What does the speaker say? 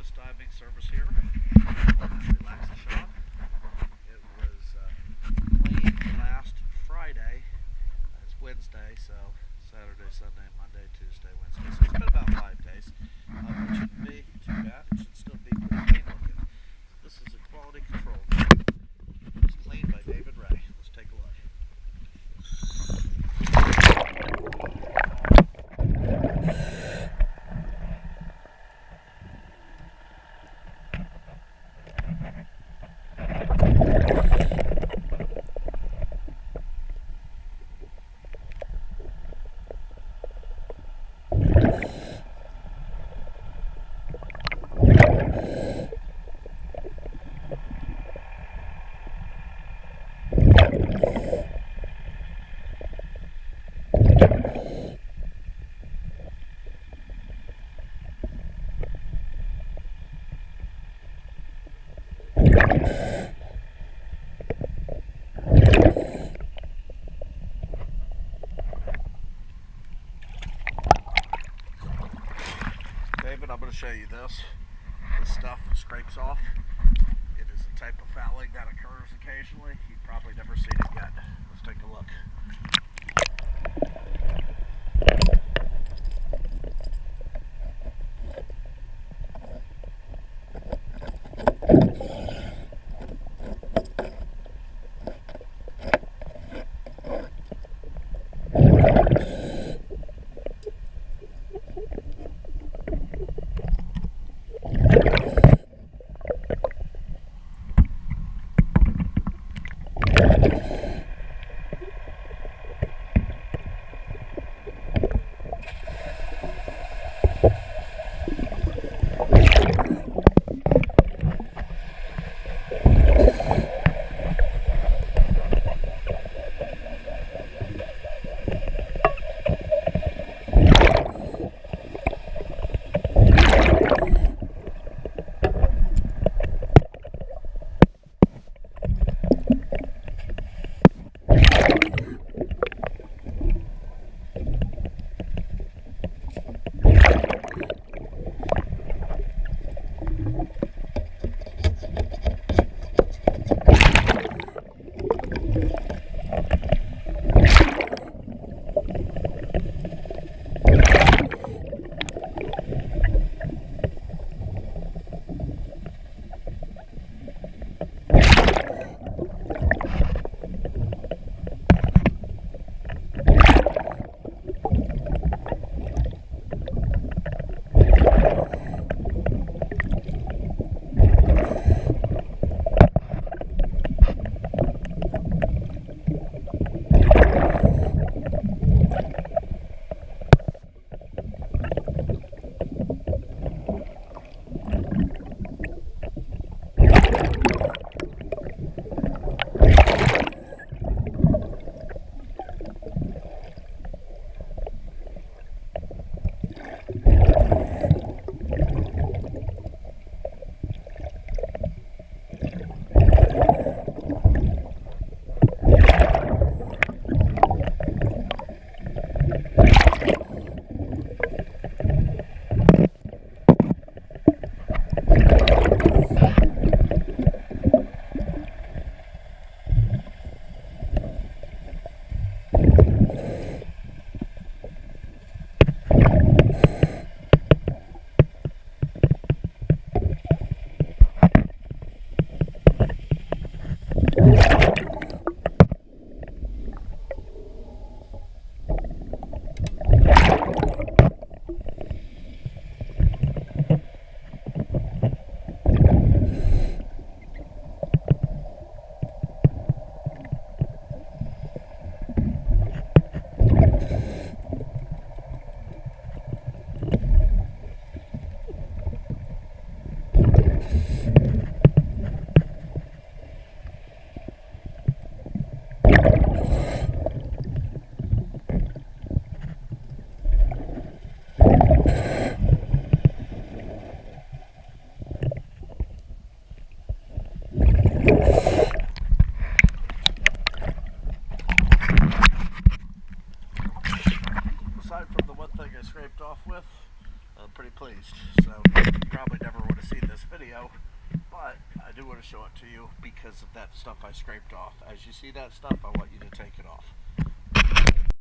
newest diving service here. Relax A Suan. It was cleaned last Friday. It's Wednesday, so Saturday, Sunday, Monday, Tuesday, Wednesday. So it's been about 5 days. It shouldn't be too bad. It should still be pretty clean looking. This is a quality control. It was cleaned by David Ray. Let's take a look. David, I'm going to show you this. This stuff scrapes off. It is a type of fouling that occurs occasionally. You've probably never seen it yet. Let's take a look. aside from the one thing I scraped off with, I'm pretty pleased. So you probably never would have seen I do want to show it to you because of that stuff I scraped off. As you see that stuff, I want you to take it off.